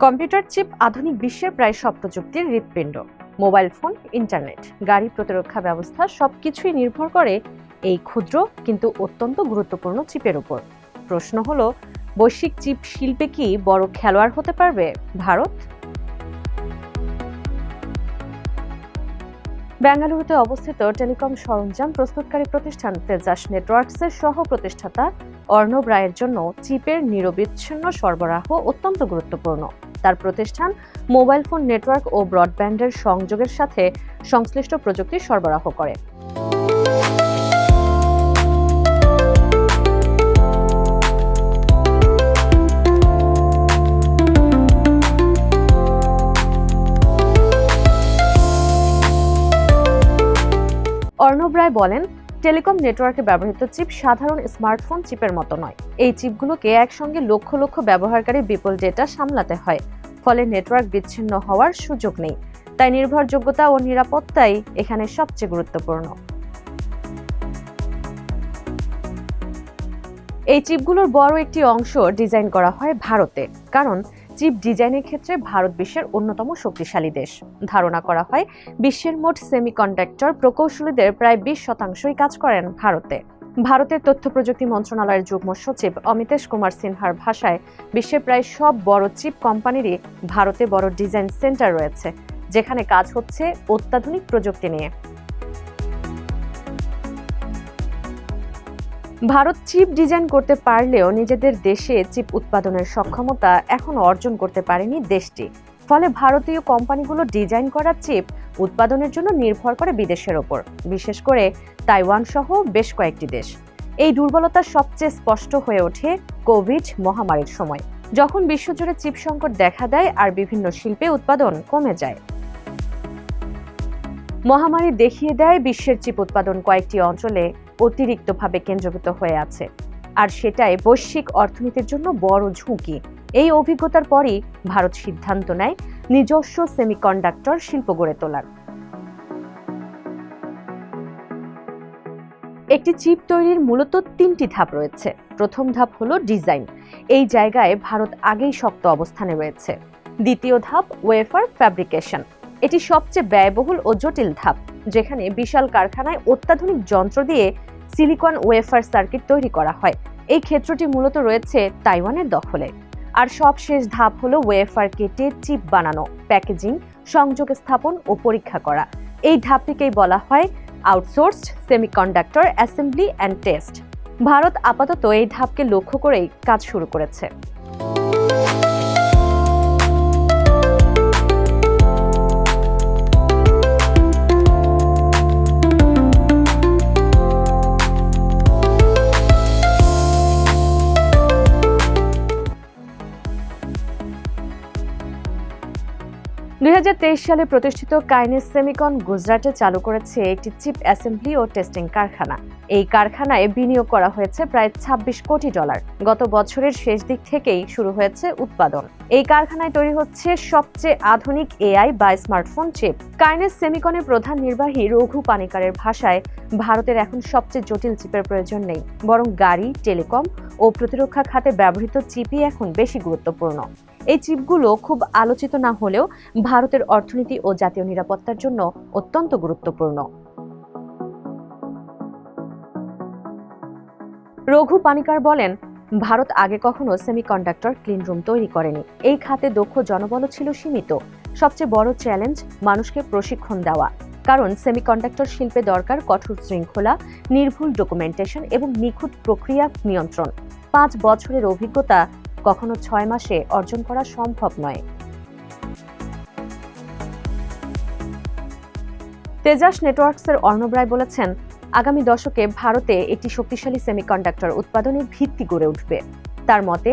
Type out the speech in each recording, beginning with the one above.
Computer chip আধুনিক বিশ্বের প্রায় সব প্রযুক্তির হৃৎপিণ্ড। মোবাইল ফোন, ইন্টারনেট, গাড়ি, প্রতিরক্ষা ব্যবস্থা সবকিছুই নির্ভর করে এই ক্ষুদ্র কিন্তু অত্যন্ত গুরুত্বপূর্ণ চিপের উপর। প্রশ্ন হলো, বৈশ্বিক চিপ শিল্পে কি বড় খেলোয়াড় হতে পারবে ভারত? বেঙ্গালুরুতে অবস্থিত টেলিকম সরঞ্জাম প্রস্তুতকারী প্রতিষ্ঠান তেজাস নেটওয়ার্কসের সহ প্রতিষ্ঠাতা অর্ণব রায়ের জন্য চিপের নিরবিচ্ছিন্ন সরবরাহ অত্যন্ত গুরুত্বপূর্ণ। তার প্রতিষ্ঠান মোবাইল ফোন নেটওয়ার্ক ও ব্রডব্যান্ডের সংযোগের সাথে সংশ্লিষ্ট প্রযুক্তি সরবরাহ করে। অর্ণব রায় বলেন, টেলিকম নেটওয়ার্কে ব্যবহৃত চিপ সাধারণ স্মার্টফোন চিপের মতো নয়। এই চিপগুলোকে একসঙ্গে লক্ষ লক্ষ ব্যবহারকারী বিপুল ডেটা সামলাতে হয়, ফলে নেটওয়ার্ক বিচ্ছিন্ন হওয়ার সুযোগ নেই। তাই নির্ভরযোগ্যতা ও নিরাপত্তাই এখানে সবচেয়ে গুরুত্বপূর্ণ। এই চিপগুলোর বড় একটি অংশ ডিজাইন করা হয় ভারতে, কারণ চিপ ডিজাইনের ক্ষেত্রে ভারত বিশ্বের অন্যতম শক্তিশালী দেশ। ধারণা করা হয় বিশ্বের মোট সেমিকন্ডাক্টর প্রকৌশলীদের প্রায় 20% কাজ করেন ভারতে। ভারতের তথ্য প্রযুক্তি মন্ত্রণালয়ের যুগ্ম সচিব অমিতেশ কুমার সিনহার ভাষায়, বিশ্বের প্রায় সব বড় চিপ কোম্পানিরই ভারতে বড় ডিজাইন সেন্টার রয়েছে, যেখানে কাজ হচ্ছে অত্যাধুনিক প্রযুক্তি নিয়ে। ভারত চিপ ডিজাইন করতে পারলেও নিজেদের দেশে চিপ উৎপাদনের সক্ষমতা এখনো অর্জন করতে পারেনি দেশটি। ফলে ভারতীয় কোম্পানিগুলো ডিজাইন করা চিপ উৎপাদনের জন্য নির্ভর করে বিদেশের ওপর, বিশেষ করে তাইওয়ান সহ বেশ কয়েকটি দেশ। এই দুর্বলতা সবচেয়ে স্পষ্ট হয়ে ওঠে কোভিড মহামারীর সময়, যখন বিশ্বজুড়ে চিপ সংকট দেখা দেয় আর বিভিন্ন শিল্পে উৎপাদন কমে যায়। মহামারী দেখিয়ে দেয় বিশ্বের চিপ উৎপাদন কয়েকটি অঞ্চলে অতিরিক্তভাবে কেন্দ্রীভূত হয়ে আছে, আর সেটাই বৈশ্বিক অর্থনীতির জন্য বড় ঝুঁকি। এই অভিজ্ঞতার পরই ভারত সিদ্ধান্ত নেয় নিজস্ব সেমিকন্ডাক্টর শিল্প গড়ে তোলার। একটি চিপ তৈরির মূলত 3টি ধাপ রয়েছে। প্রথম ধাপ হলো ডিজাইন। এই জায়গায় ভারত আগেই শক্ত অবস্থানে রয়েছে। দ্বিতীয় ধাপ ওয়েফার ফ্যাব্রিকেশন। এটি সবচেয়ে ব্যয়বহুল ও জটিল ধাপ, যেখানে বিশাল কারখানায় অত্যাধুনিক যন্ত্র দিয়ে সিলিকন ওয়েফার সার্কিট তৈরি করা হয়। এই ক্ষেত্রটি মূলত রয়েছে তাইওয়ানের দখলে। আর সবশেষ ধাপ হলো ওয়েফার কেটে চিপ বানানো, প্যাকেজিং, সংযোগ স্থাপন ও পরীক্ষা করা। এই ধাপটিকেই বলা হয় outsourced semiconductor assembly and test. Bharat আপাতত এই ধাপকে লক্ষ্য করেই কাজ শুরু করেছে। 2023 সালে প্রতিষ্ঠিত কাইনেস সেমিকন গুজরাটে চালু করেছে একটি চিপ অ্যাসেম্বলি ও টেস্টিং কারখানা। এই কারখানায় বিনিয়োগ করা হয়েছে প্রায় $26 কোটি। গত বছরের শেষ দিক থেকেই শুরু হয়েছে উৎপাদন। এই কারখানায় তৈরি হচ্ছে সবচেয়ে আধুনিক এআই বা স্মার্টফোন চিপ। কাইনেস সেমিকনের প্রধান নির্বাহী রঘু পানিকারের ভাষায়, ভারতের এখন সবচেয়ে জটিল চিপের প্রয়োজন নেই, বরং গাড়ি, টেলিকম ও প্রতিরক্ষা খাতে ব্যবহৃত চিপই এখন বেশি গুরুত্বপূর্ণ। এই চিপগুলো খুব আলোচিত না হলেও ভারতের অর্থনীতি ও জাতীয় নিরাপত্তার জন্য অত্যন্ত গুরুত্বপূর্ণ। রঘু পানিকার বলেন, ভারত আগে কখনো সেমিকন্ডাক্টর ক্লিন রুম তৈরি করেনি। এই খাতে দক্ষ জনবলও ছিল সীমিত। সবচেয়ে বড় চ্যালেঞ্জ মানুষকে প্রশিক্ষণ দেওয়া, কারণ সেমিকন্ডাক্টর শিল্পে দরকার কঠোর শৃঙ্খলা, নির্ভুল ডকুমেন্টেশন এবং নিখুঁত প্রক্রিয়া নিয়ন্ত্রণ। 5 বছরের অভিজ্ঞতা কখনো 6 মাসে অর্জন করা সম্ভব নয়। তেজাস নেটওয়ার্কসের অর্ণব রায় বলেছেন, আগামী দশকে ভারতে একটি শক্তিশালী সেমিকন্ডাক্টর উৎপাদনের ভিত্তি গড়ে উঠবে। তার মতে,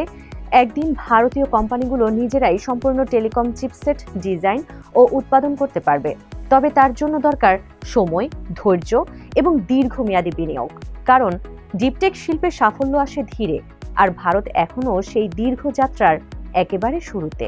একদিন ভারতীয় কোম্পানিগুলো নিজেরাই সম্পূর্ণ টেলিকম চিপসেট ডিজাইন ও উৎপাদন করতে পারবে। তবে তার জন্য দরকার সময়, ধৈর্য এবং দীর্ঘমেয়াদী বিনিয়োগ, কারণ ডিপটেক শিল্পের সাফল্য আসে ধীরে, আর ভারত এখনও সেই দীর্ঘ যাত্রার একেবারে শুরুতে।